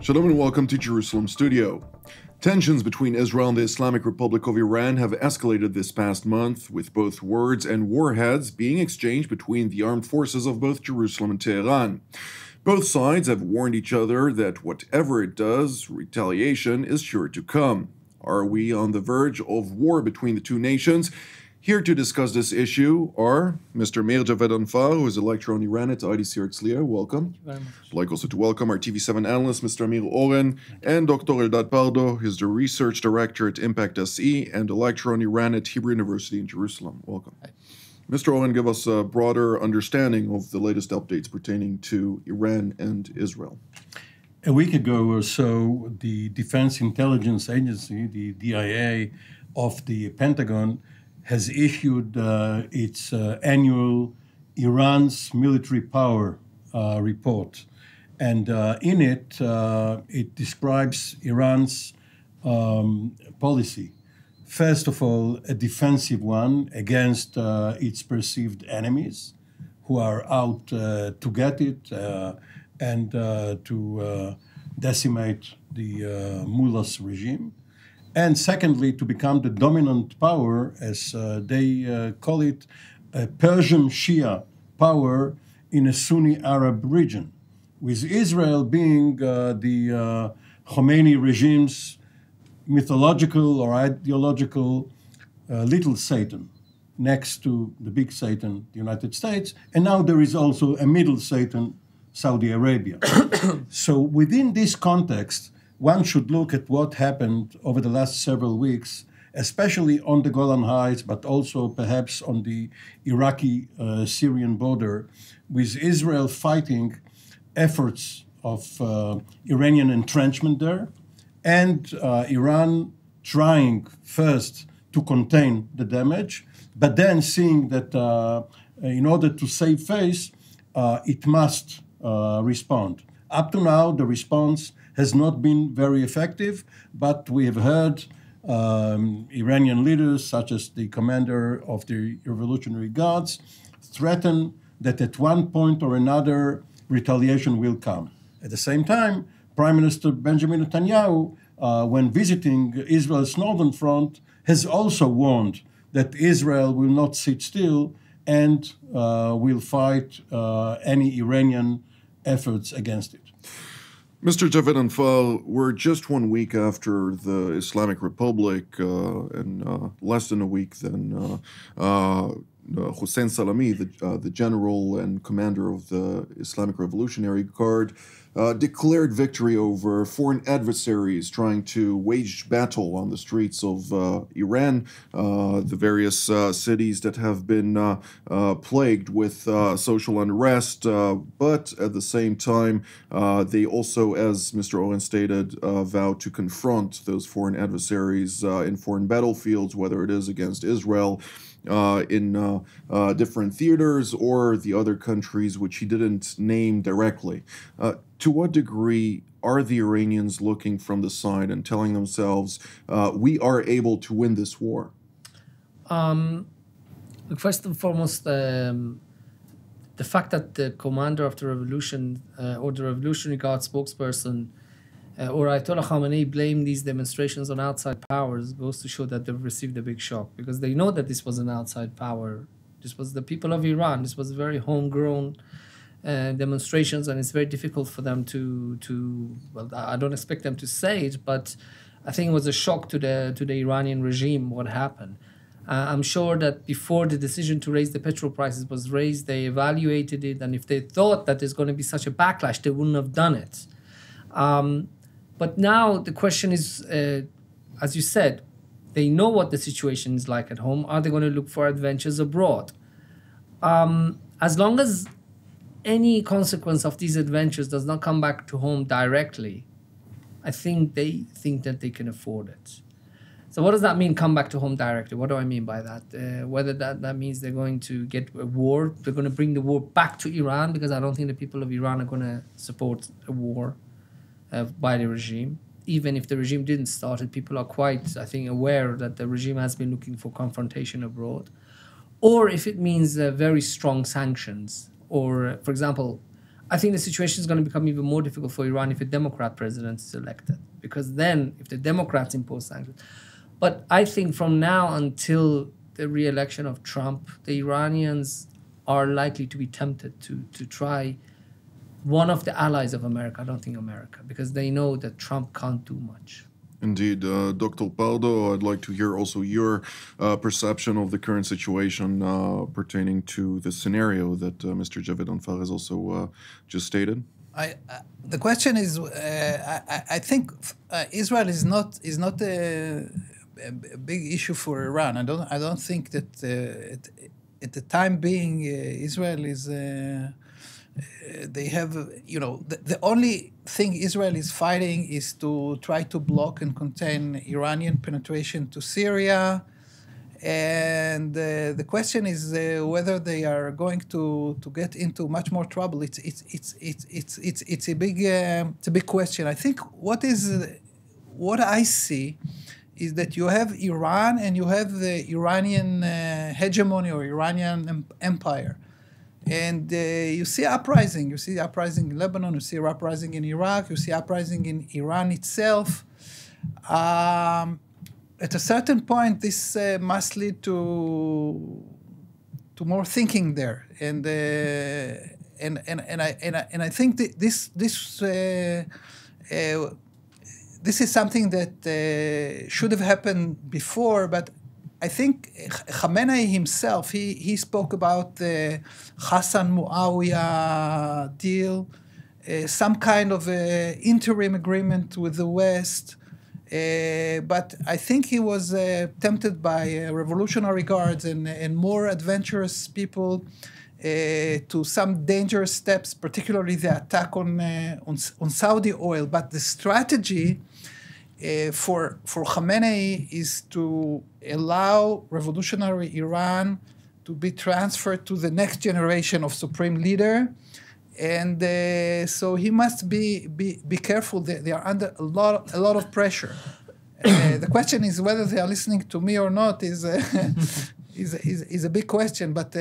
Shalom and welcome to Jerusalem Studio. Tensions between Israel and the Islamic Republic of Iran have escalated this past month, with both words and warheads being exchanged between the armed forces of both Jerusalem and Teheran. Both sides have warned each other that whatever it does, retaliation is sure to come. Are we on the verge of war between the two nations? Here to discuss this issue are Mr. Meir Javedanfar, who is a lecturer on Iran at IDC Herzliya. Welcome. Thank you very much. I'd like also to welcome our TV7 analyst, Mr. Amir Oren, and Dr. Eldad Pardo, who is the research director at Impact SE and a lecturer on Iran at Hebrew University in Jerusalem. Welcome. Hi. Mr. Oren, give us a broader understanding of the latest updates pertaining to Iran and Israel. A week ago or so, the Defense Intelligence Agency, the DIA of the Pentagon, has issued its annual Iran's military power report. And in it, it describes Iran's policy. First of all, a defensive one against its perceived enemies who are out to get it and to decimate the mullah's regime. And secondly, to become the dominant power, as they call it, a Persian Shia power in a Sunni Arab region, with Israel being the Khomeini regime's mythological or ideological little Satan, next to the big Satan, the United States. And now there is also a middle Satan, Saudi Arabia. So within this context, one should look at what happened over the last several weeks, especially on the Golan Heights, but also perhaps on the Iraqi-Syrian border, with Israel fighting efforts of Iranian entrenchment there, and Iran trying first to contain the damage, but then seeing that in order to save face, it must respond. Up to now, the response has not been very effective, but we have heard Iranian leaders, such as the commander of the Revolutionary Guards, threaten that at one point or another, retaliation will come. At the same time, Prime Minister Benjamin Netanyahu, when visiting Israel's northern front, has also warned that Israel will not sit still and will fight any Iranian efforts against it. Mr. Javedanfar, we're just 1 week after the Islamic Republic, and less than a week than Hossein Salami, the general and commander of the Islamic Revolutionary Guard, declared victory over foreign adversaries trying to wage battle on the streets of Iran, the various cities that have been plagued with social unrest. But at the same time, they also, as Mr. Oren stated, vowed to confront those foreign adversaries in foreign battlefields, whether it is against Israel, in different theaters, or the other countries which he didn't name directly. To what degree are the Iranians looking from the side and telling themselves, we are able to win this war? First and foremost, the fact that the commander of the revolution or the Revolutionary Guard spokesperson or Ayatollah Khamenei blame these demonstrations on outside powers goes to show that they've received a big shock, because they know that this was an outside power. This was the people of Iran. This was very homegrown demonstrations, and it's very difficult for them to well, I don't expect them to say it, but I think it was a shock to the Iranian regime what happened. I'm sure that before the decision to raise the petrol prices was raised, they evaluated it, and if they thought that there's going to be such a backlash, they wouldn't have done it. But now the question is, as you said, they know what the situation is like at home. Are they going to look for adventures abroad? As long as any consequence of these adventures does not come back to home directly, I think they think that they can afford it. So what does that mean, come back to home directly? What do I mean by that? Whether that means they're going to get a war, they're going to bring the war back to Iran, because I don't think the people of Iran are going to support a war by the regime. Even if the regime didn't start it, people are quite, I think, aware that the regime has been looking for confrontation abroad. Or if it means very strong sanctions, or, for example, I think the situation is going to become even more difficult for Iran if a Democrat president is elected, because then if the Democrats impose sanctions. But I think from now until the re-election of Trump, the Iranians are likely to be tempted to try one of the allies of America. I don't think America, because they know that Trump can't do much. Indeed. Dr. Pardo, I'd like to hear also your perception of the current situation pertaining to the scenario that Mr. Javedanfar has also just stated. The question is, I think Israel is not a big issue for Iran. I don't think that at the time being Israel is. They have, the only thing Israel is fighting is to try to block and contain Iranian penetration to Syria. And the question is whether they are going to get into much more trouble. It's a big question. I think what I see is that you have Iran and you have the Iranian hegemony or Iranian empire. And you see uprising. You see uprising in Lebanon. You see uprising in Iraq. You see uprising in Iran itself. At a certain point, this must lead to more thinking there. And I think that this is something that should have happened before, but I think Khamenei himself, he spoke about the Hassan-Muawiyah deal, some kind of interim agreement with the West. But I think he was tempted by revolutionary guards and more adventurous people to some dangerous steps, particularly the attack on Saudi oil. But the strategy for Khamenei is to allow revolutionary Iran to be transferred to the next generation of supreme leader. And so he must be careful. They are under a lot of pressure. The question is whether they are listening to me or not is a big question. But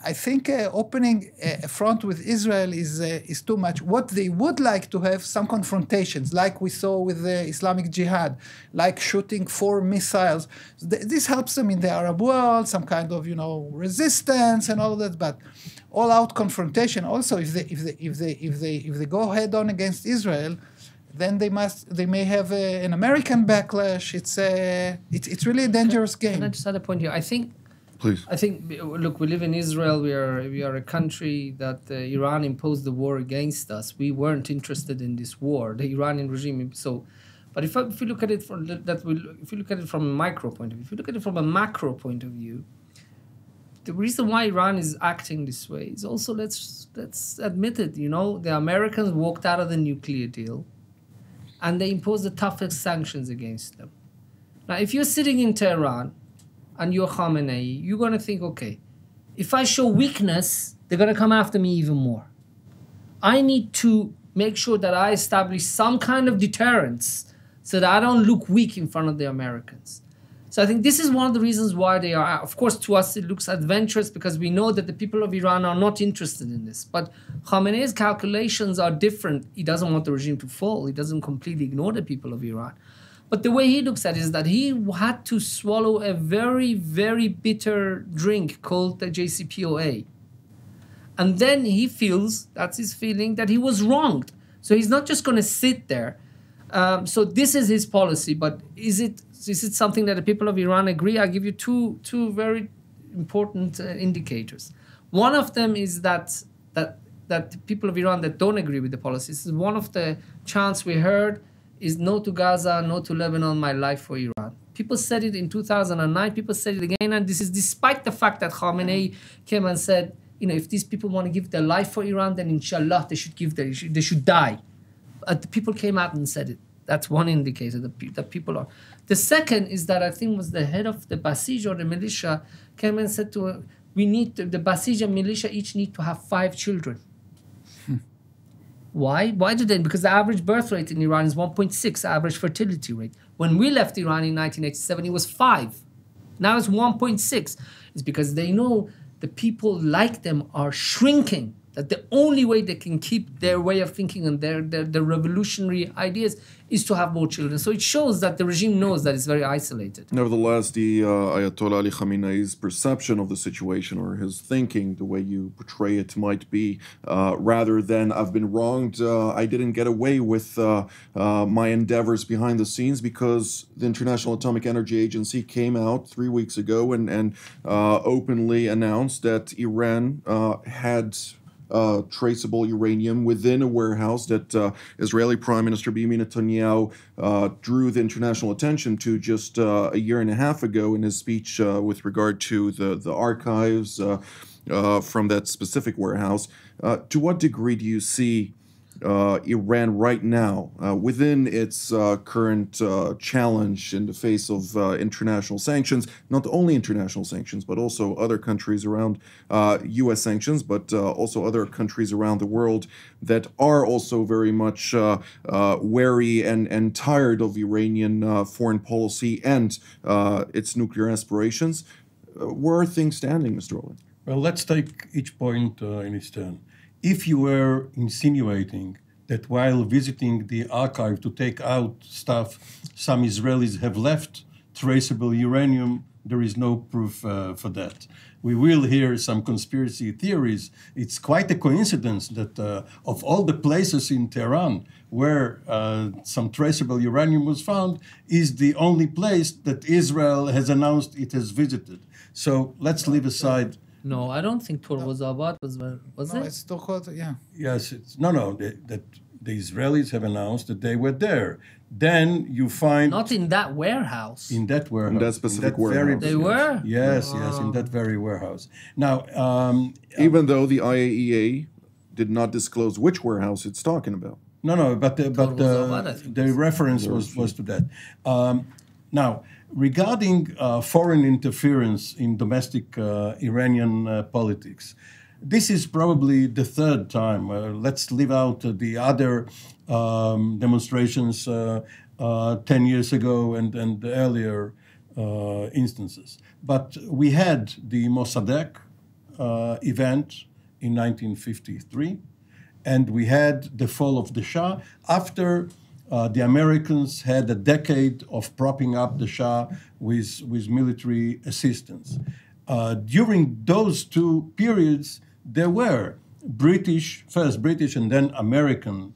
I think opening a front with Israel is too much. What they would like to have some confrontations, like we saw with the Islamic Jihad, like shooting 4 missiles. This helps them in the Arab world, some kind of resistance and all that. But all-out confrontation. Also, if they go head-on against Israel, then they may have an American backlash. It's really a dangerous game. Can I just add a point here? Please. I think, look, we live in Israel. We are a country that Iran imposed the war against us. We weren't interested in this war, the Iranian regime. So, but if you look at it from a micro point of view, if you look at it from a macro point of view, the reason why Iran is acting this way is also, let's admit it. The Americans walked out of the nuclear deal, and they imposed the toughest sanctions against them. Now, if you're sitting in Tehran and you're Khamenei, you're going to think, okay, if I show weakness, they're going to come after me even more. I need to make sure that I establish some kind of deterrence so that I don't look weak in front of the Americans. So I think this is one of the reasons why they are, of course, to us it looks adventurous because we know that the people of Iran are not interested in this. But Khamenei's calculations are different. He doesn't want the regime to fall. He doesn't completely ignore the people of Iran. But the way he looks at it is that he had to swallow a very, very bitter drink called the JCPOA. And then he feels, that's his feeling, that he was wronged. So he's not just going to sit there. So this is his policy. But is it something that the people of Iran agree? I'll give you two very important indicators. One of them is that the people of Iran that don't agree with the policy, this is one of the chants we heard, is no to Gaza, no to Lebanon, my life for Iran. People said it in 2009, people said it again, and this is despite the fact that Khamenei came and said, if these people want to give their life for Iran, then inshallah they should die. The people came out and said it. That's one indicator that people are. The second is that I think was the head of the Basij or the militia came and said the Basij and militia each need to have 5 children. Why? Why do they? Because the average birth rate in Iran is 1.6, average fertility rate. When we left Iran in 1987, it was 5. Now it's 1.6. It's because they know the people like them are shrinking. that the only way they can keep their way of thinking and their revolutionary ideas is to have more children. So it shows that the regime knows that it's very isolated. Nevertheless, the Ayatollah Ali Khamenei's perception of the situation, or his thinking, the way you portray it, might be rather than I've been wronged, I didn't get away with my endeavors behind the scenes, because the International Atomic Energy Agency came out 3 weeks ago and openly announced that Iran had traceable uranium within a warehouse that Israeli Prime Minister Benjamin Netanyahu drew the international attention to just a year and a half ago in his speech with regard to the archives from that specific warehouse. To what degree do you see Iran right now within its current challenge in the face of international sanctions, not only international sanctions, but also other countries around U.S. sanctions, but also other countries around the world that are also very much wary and tired of Iranian foreign policy and its nuclear aspirations? Where are things standing, Mr. Oren? Well, let's take each point in its turn. If you were insinuating that while visiting the archive to take out stuff, some Israelis have left traceable uranium, there is no proof for that. We will hear some conspiracy theories. It's quite a coincidence that of all the places in Tehran where some traceable uranium was found, is the only place that Israel has announced it has visited. So let's leave aside. No, I don't think Torvozabad was it? No, it's still called, yeah. Yes, that the Israelis have announced that they were there. Then you find... Not in that warehouse. In that warehouse. In that specific warehouse. They were? Yes, yes, in that very warehouse. Now... even though the IAEA did not disclose which warehouse it's talking about. No, but the reference was to that. Now, regarding foreign interference in domestic Iranian politics, this is probably the third time. Let's leave out the other demonstrations 10 years ago and the earlier instances. But we had the Mossadegh event in 1953, and we had the fall of the Shah after the Americans had a decade of propping up the Shah with military assistance. During those two periods, there were first British and then American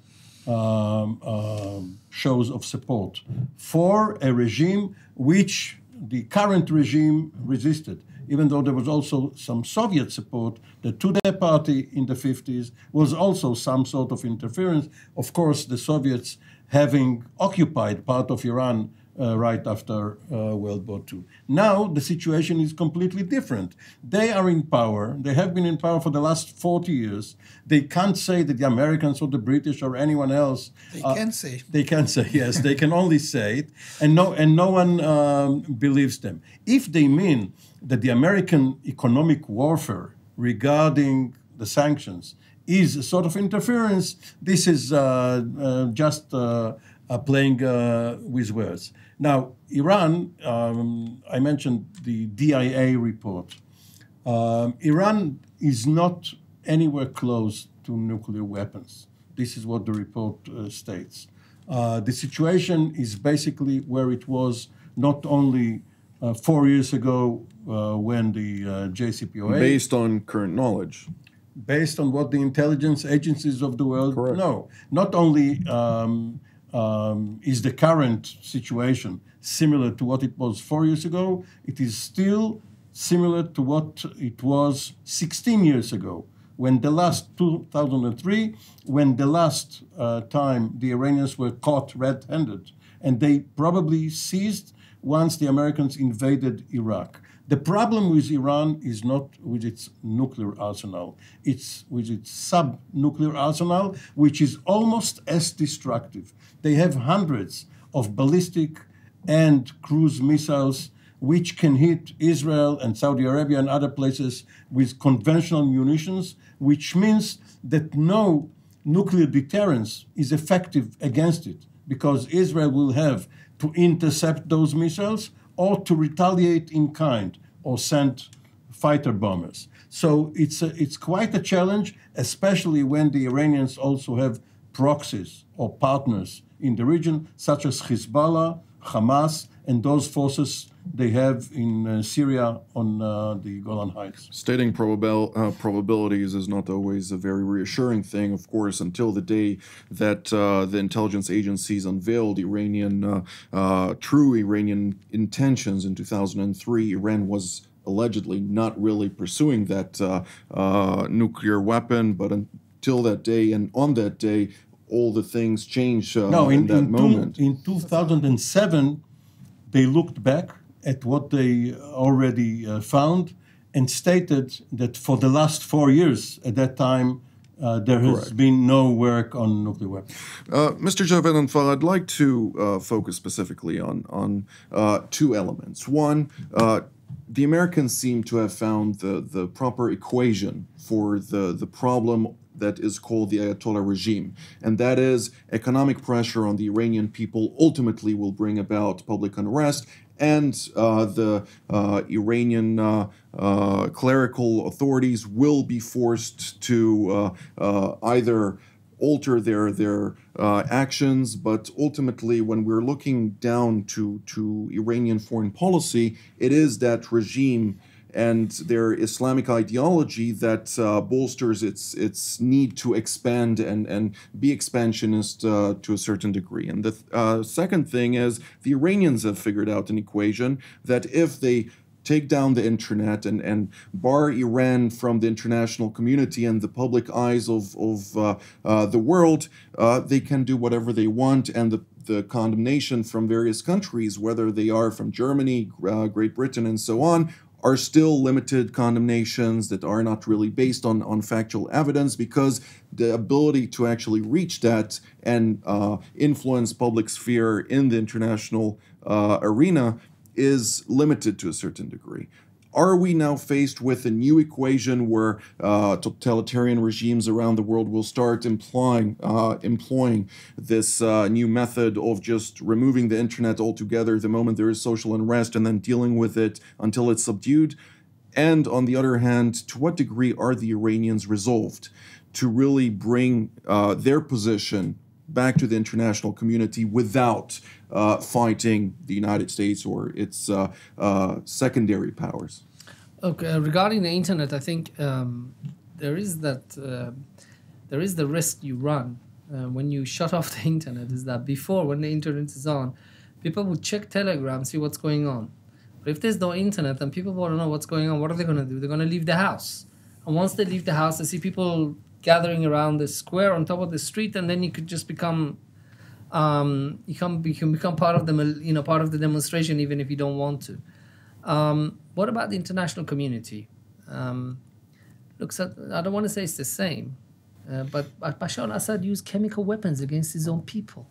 shows of support for a regime which the current regime resisted, even though there was also some Soviet support. The Tudeh party in the 50s was also some sort of interference. Of course, the Soviets having occupied part of Iran right after World War II. Now the situation is completely different. They are in power. They have been in power for the last 40 years. They can't say that the Americans or the British or anyone else... They can say. They can say, yes. They can only say it, and no one believes them. If they mean that the American economic warfare regarding the sanctions is a sort of interference, this is just playing with words. Now, Iran, I mentioned the DIA report. Iran is not anywhere close to nuclear weapons. This is what the report states. The situation is basically where it was not only 4 years ago when the JCPOA... Based on current knowledge. Based on what the intelligence agencies of the world know. Not only is the current situation similar to what it was 4 years ago, it is still similar to what it was 16 years ago, when the last 2003, when the last time the Iranians were caught red-handed, and they probably ceased once the Americans invaded Iraq. The problem with Iran is not with its nuclear arsenal. It's with its sub-nuclear arsenal, which is almost as destructive. They have hundreds of ballistic and cruise missiles which can hit Israel and Saudi Arabia and other places with conventional munitions, which means that no nuclear deterrence is effective against it, because Israel will have to intercept those missiles or to retaliate in kind or send fighter bombers. So it's quite a challenge, especially when the Iranians also have proxies or partners in the region, such as Hezbollah, Hamas, and those forces they have in Syria on the Golan Heights. Stating probabilities is not always a very reassuring thing, of course, until the day that the intelligence agencies unveiled true Iranian intentions in 2003. Iran was allegedly not really pursuing that nuclear weapon, but until that day, and on that day, all the things changed in that moment. In 2007, they looked back at what they already found and stated that for the last 4 years at that time, there has been no work on nuclear weapons. Mr. Javedanfar, I'd like to focus specifically on two elements. One, the Americans seem to have found the proper equation for the problem that is called the Ayatollah regime, and that is economic pressure on the Iranian people ultimately will bring about public unrest, and the Iranian clerical authorities will be forced to either alter their actions, but ultimately, when we're looking down to Iranian foreign policy, it is that regime and their Islamic ideology that bolsters its need to expand and be expansionist to a certain degree. And the second thing is the Iranians have figured out an equation that if they take down the internet and bar Iran from the international community and the public eyes of the world, they can do whatever they want, and the condemnation from various countries, whether they are from Germany, Great Britain, and so on, are still limited condemnations that are not really based on factual evidence, because the ability to actually reach that and influence public sphere in the international arena is limited to a certain degree. Are we now faced with a new equation where totalitarian regimes around the world will start employing this new method of just removing the internet altogether the moment there is social unrest and then dealing with it until it's subdued? And on the other hand, to what degree are the Iranians resolved to really bring their position back to the international community without fighting the United States or its secondary powers? Okay, regarding the internet, I think there is the risk you run when you shut off the internet. Is that before, when the internet is on, people would check Telegram, see what's going on. But if there's no internet and people want to know what's going on, what are they going to do? They're going to leave the house. And once they leave the house, they see people gathering around the square on top of the street, and then you could just become you can become part of the part of the demonstration, even if you don't want to. What about the international community? Look, I don't want to say it's the same, but Bashar al-Assad used chemical weapons against his own people.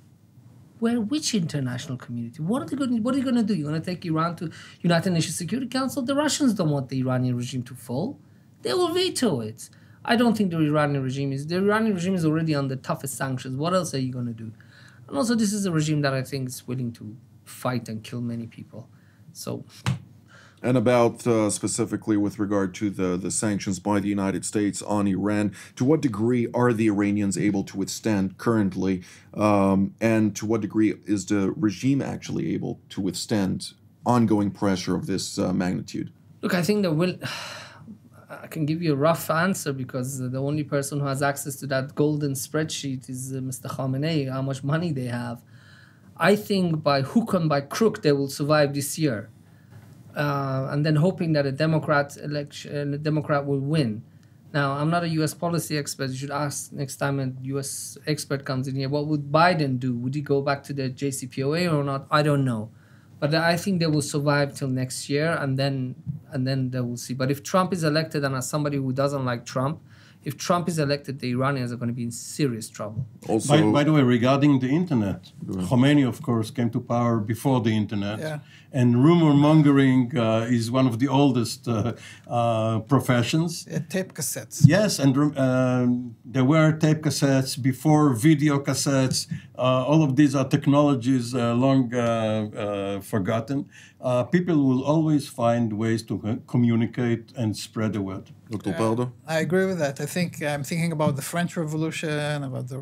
Which international community? What are you going to do? You're going to take Iran to United Nations Security Council? The Russians don't want the Iranian regime to fall. They will veto it. I don't think the Iranian regime is already on the toughest sanctions. What else are you going to do? And also, this is a regime that I think is willing to fight and kill many people. So. And about specifically with regard to the sanctions by the United States on Iran, to what degree are the Iranians able to withstand currently, and to what degree is the regime actually able to withstand ongoing pressure of this magnitude? Look, I think I can give you a rough answer because the only person who has access to that golden spreadsheet is Mr. Khamenei, how much money they have. I think by hook and by crook they will survive this year. And then hoping that a Democrat will win. Now, I'm not a U.S. policy expert. You should ask next time a U.S. expert comes in here, what would Biden do? Would he go back to the JCPOA or not? I don't know. But I think they will survive till next year, and then they will see. But if Trump is elected, and as somebody who doesn't like Trump, if Trump is elected, the Iranians are going to be in serious trouble. Also, By the way, regarding the internet, Khomeini, of course, came to power before the internet. Yeah. And rumor mongering is one of the oldest professions. Tape cassettes. Yes, and there were tape cassettes before video cassettes. All of these are technologies long forgotten. People will always find ways to communicate and spread the word. Dr. Pardo? I agree with that. I think I'm thinking about the French Revolution, about the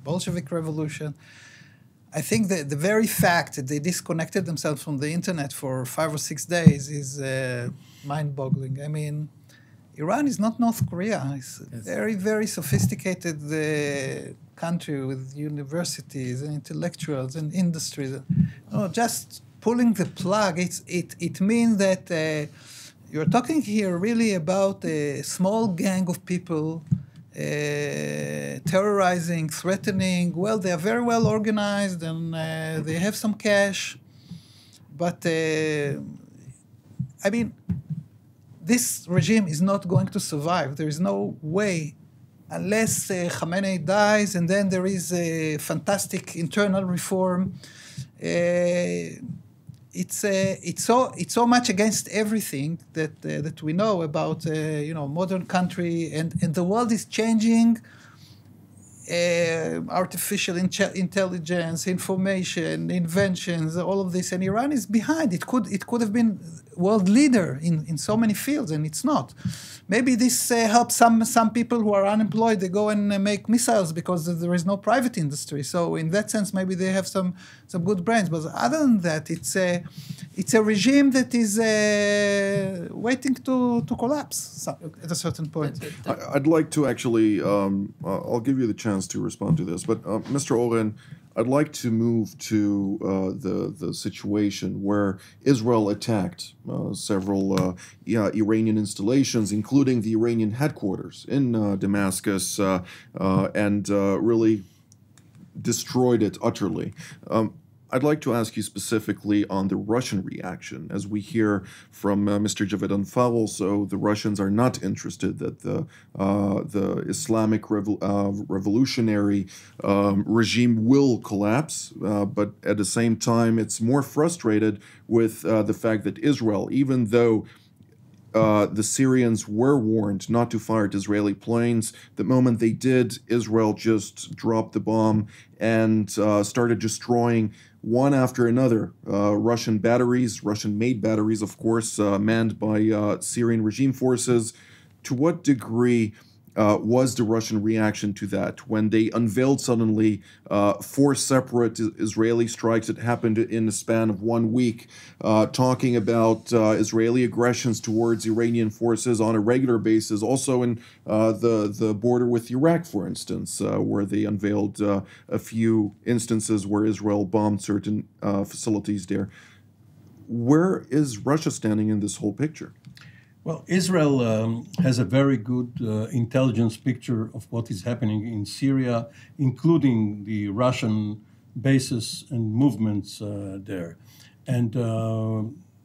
Bolshevik Revolution. I think that the very fact that they disconnected themselves from the internet for 5 or 6 days is mind-boggling. I mean, Iran is not North Korea. It's a very, very sophisticated country with universities and intellectuals and industries. Just pulling the plug, it means that you're talking here really about a small gang of people terrorizing, threatening. Well, they are very well organized and they have some cash. But, I mean, this regime is not going to survive. There is no way, unless Khamenei dies and then there is a fantastic internal reform. It's so much against everything that we know about modern country, and the world is changing. Artificial intelligence, information, inventions, all of this, and Iran is behind. It could have been world leader in so many fields, and it's not. Maybe this helps some people who are unemployed. They go and make missiles because there is no private industry. So in that sense, maybe they have some good brains. But other than that, it's a regime that is waiting to collapse at a certain point. I'd like to actually, I'll give you the chance to respond to this, but Mr. Oren, I'd like to move to the situation where Israel attacked several Iranian installations, including the Iranian headquarters in Damascus, and really destroyed it utterly. I'd like to ask you specifically on the Russian reaction. As we hear from Mr. Javedanfar also, the Russians are not interested that the Islamic revolutionary regime will collapse, but at the same time, it's more frustrated with the fact that Israel, even though the Syrians were warned not to fire at Israeli planes, the moment they did, Israel just dropped the bomb and started destroying one after another Russian batteries, Russian-made batteries, of course, manned by Syrian regime forces. To what degree was the Russian reaction to that when they unveiled suddenly 4 separate Israeli strikes that happened in the span of 1 week, talking about Israeli aggressions towards Iranian forces on a regular basis, also in the border with Iraq, for instance, where they unveiled a few instances where Israel bombed certain facilities there. Where is Russia standing in this whole picture? Well, Israel has a very good intelligence picture of what is happening in Syria, including the Russian bases and movements there. And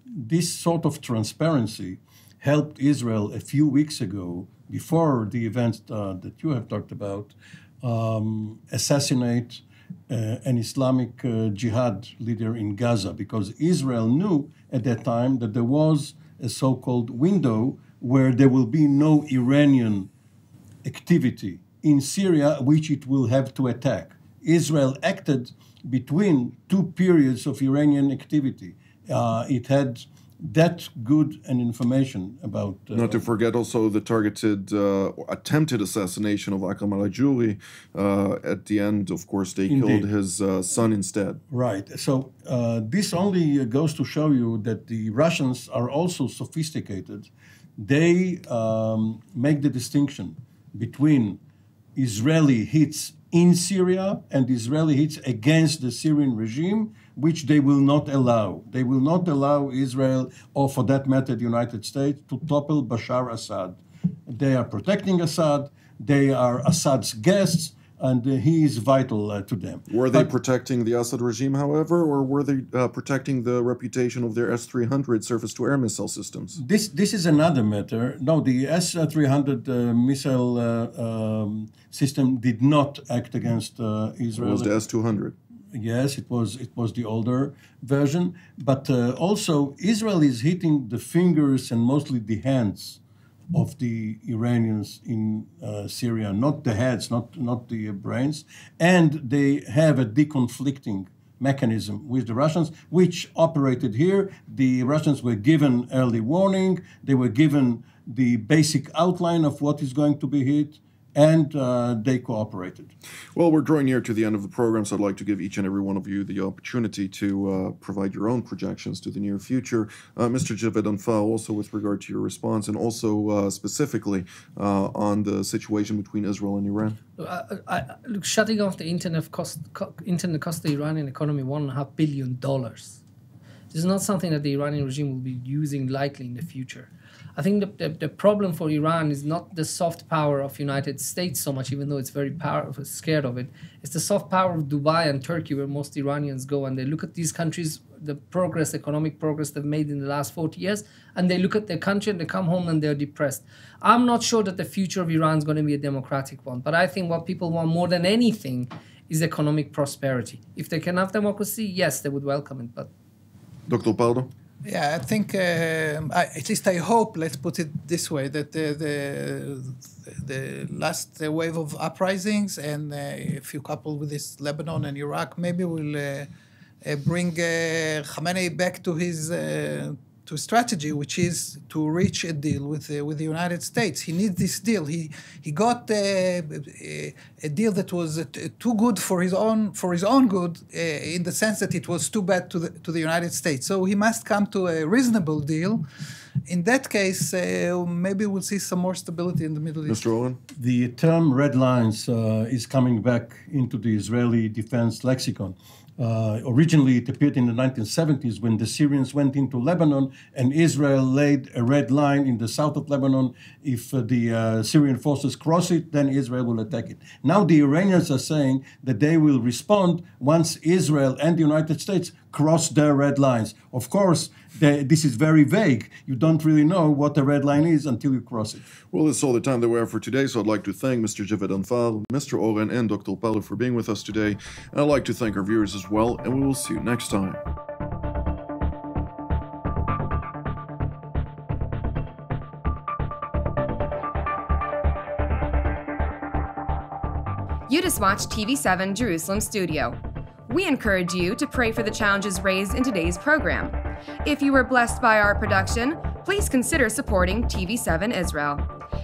this sort of transparency helped Israel a few weeks ago, before the events that you have talked about, assassinate an Islamic jihad leader in Gaza, because Israel knew at that time that there was a so-called window where there will be no Iranian activity in Syria, which it will have to attack. Israel acted between 2 periods of Iranian activity. It had that good an information about... Not to forget also the targeted, attempted assassination of Akram al-Ajuri. At the end, of course, they killed his son instead. Right. So this only goes to show you that the Russians are also sophisticated. They make the distinction between Israeli hits in Syria and Israeli hits against the Syrian regime, which they will not allow. They will not allow Israel, or for that matter, the United States, to topple Bashar Assad. They are protecting Assad. They are Assad's guests. and he is vital to them. Were they protecting the Assad regime, however, or were they protecting the reputation of their S-300 surface-to-air missile systems? This is another matter. No, the S-300 missile system did not act against Israel. It was the S-200. Yes, it was the older version. But also, Israel is hitting the fingers and mostly the hands of the Iranians in Syria, not the heads, not the brains. And they have a deconflicting mechanism with the Russians, which operated here. The Russians were given early warning. They were given the basic outline of what is going to be hit, and they cooperated. Well, we're drawing near to the end of the program, so I'd like to give each and every one of you the opportunity to provide your own projections to the near future. Mr. Javedanfar, also with regard to your response, and also specifically on the situation between Israel and Iran. Look, shutting off the internet cost the Iranian economy $1.5 billion. This is not something that the Iranian regime will be using lightly in the future. I think the problem for Iran is not the soft power of United States so much, even though it's very scared of it. It's the soft power of Dubai and Turkey, where most Iranians go, and they look at these countries, the economic progress they've made in the last 40 years, and they look at their country and they come home and they're depressed. I'm not sure that the future of Iran is going to be a democratic one, but I think what people want more than anything is economic prosperity. If they can have democracy, yes, they would welcome it. But Dr. Pardo? Yeah, I think, at least I hope, let's put it this way, that the last wave of uprisings, and if you couple with this Lebanon and Iraq, maybe will bring Khamenei back to his to strategy, which is to reach a deal with the United States. He needs this deal. He got a deal that was too good for his own good, in the sense that it was too bad to the United States. So he must come to a reasonable deal. In that case, maybe we'll see some more stability in the Middle East. Mr. Oren? The term red lines is coming back into the Israeli defense lexicon. Originally, it appeared in the 1970s when the Syrians went into Lebanon and Israel laid a red line in the south of Lebanon. If the Syrian forces cross it, then Israel will attack it. Now the Iranians are saying that they will respond once Israel and the United States cross their red lines. Of course, this is very vague. You don't really know what the red line is until you cross it. Well, that's all the time that we have for today, so I'd like to thank Mr. Javedanfar, Mr. Oren, and Dr. Pardo for being with us today. And I'd like to thank our viewers as well, and we will see you next time. You just watched TV7 Jerusalem Studio. We encourage you to pray for the challenges raised in today's program. If you were blessed by our production, please consider supporting TV7 Israel.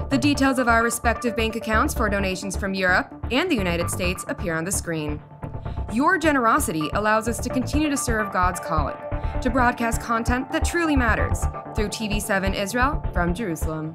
The details of our respective bank accounts for donations from Europe and the United States appear on the screen. Your generosity allows us to continue to serve God's calling, to broadcast content that truly matters through TV7 Israel from Jerusalem.